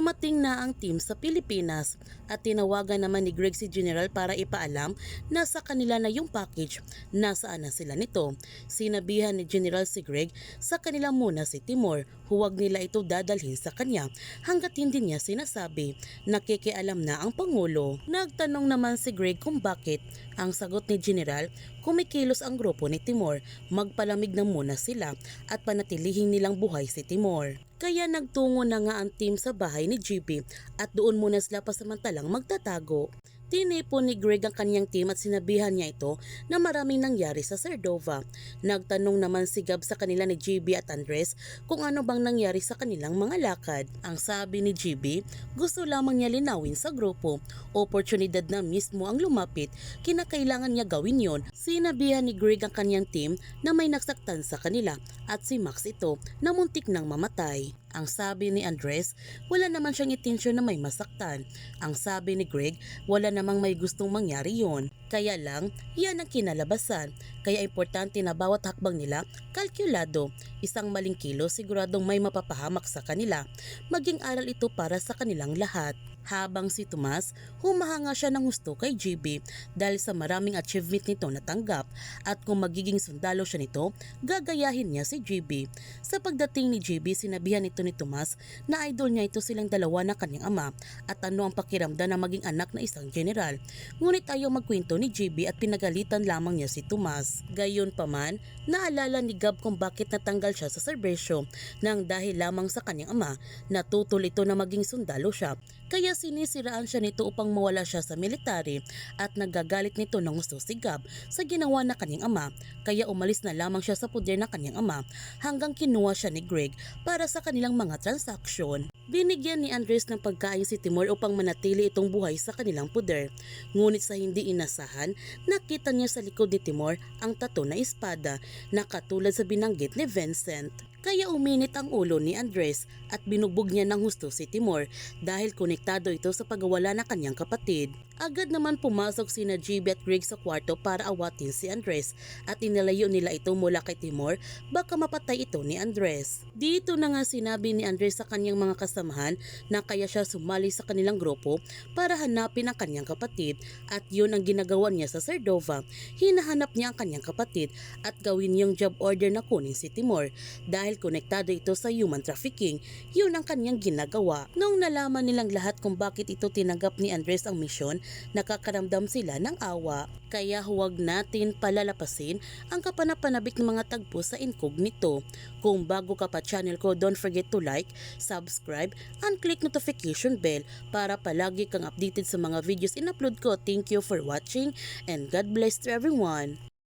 Dumating na ang team sa Pilipinas at tinawagan naman ni Greg si General para ipaalam na sa kanila na yung package, nasaan na sila nito. Sinabihan ni General si Greg sa kanila muna si Timor, huwag nila ito dadalhin sa kanya hanggat hindi niya sinasabi. Nakikialam na ang Pangulo. Nagtanong naman si Greg kung bakit. Ang sagot ni General, kumikilos ang grupo ni Timor, magpalamig na muna sila at panatilihin nilang buhay si Timor. Kaya nagtungo na nga ang team sa bahay ni GB at doon muna sila pasamantalang magtatago. Tinipon ni Greg ang kanyang team at sinabihan niya ito na maraming nangyari sa Cerdova. Nagtanong naman si Gab sa kanila ni GB at Andres kung ano bang nangyari sa kanilang mga lakad. Ang sabi ni GB, gusto lamang niya linawin sa grupo. Oportunidad na mismo ang lumapit, kinakailangan niya gawin yon. Sinabihan ni Greg ang kanyang team na may nagsaktan sa kanila at si Max ito na muntik nang mamatay. Ang sabi ni Andres, wala naman siyang intensyon na may masaktan. Ang sabi ni Greg, wala namang may gustong mangyari yon. Kaya lang, yan ang kinalabasan. Kaya importante na bawat hakbang nila, kalkulado. Isang maling kilo siguradong may mapapahamak sa kanila. Maging aral ito para sa kanilang lahat. Habang si Tomas, humahanga siya ng gusto kay GB dahil sa maraming achievement nito natanggap at kung magiging sundalo siya nito, gagayahin niya si GB. Sa pagdating ni GB, sinabihan ito ni Tomas na idol niya ito silang dalawa na kanyang ama at ano ang pakiramdam na maging anak na isang general. Ngunit ayaw magkwento ni GB at pinagalitan lamang niya si Tomas. Gayon pa man, naalala ni Gab kung bakit natanggal siya sa serbisyo nang dahil lamang sa kanyang ama, natutol ito na maging sundalo siya. Kaya sinisiraan siya nito upang mawala siya sa military at nagagalit nito ng gusto si Gab sa ginawa na kanyang ama. Kaya umalis na lamang siya sa puder ng kanyang ama hanggang kinuha siya ni Greg para sa kanilang mga transaksyon. Binigyan ni Andres ng pagkain si Timor upang manatili itong buhay sa kanilang puder. Ngunit sa hindi inasahan, nakita niya sa likod ni Timor ang tattoo na espada na katulad sa binanggit ni Vincent. Kaya uminit ang ulo ni Andres at binugbog niya ng husto si Timor dahil konektado ito sa pagwawala ng kanyang kapatid. Agad naman pumasok sina GB at Greg sa kwarto para awatin si Andres at inalayo nila ito mula kay Timor, baka mapatay ito ni Andres. Dito na nga sinabi ni Andres sa kanyang mga kasamahan na kaya siya sumali sa kanilang grupo para hanapin ang kanyang kapatid at yun ang ginagawa niya sa Cerdova. Hinahanap niya ang kanyang kapatid at gawin yung job order na kunin si Timor dahil konektado ito sa human trafficking, yun ang kanyang ginagawa. Nung nalaman nilang lahat kung bakit ito tinanggap ni Andres ang misyon, nakakaramdam sila ng awa. Kaya huwag natin palalapasin ang kapanapanabik ng mga tagpo sa incognito. Kung bago ka pa channel ko, don't forget to like, subscribe, and click notification bell para palagi kang updated sa mga videos in-upload ko. Thank you for watching and God bless to everyone.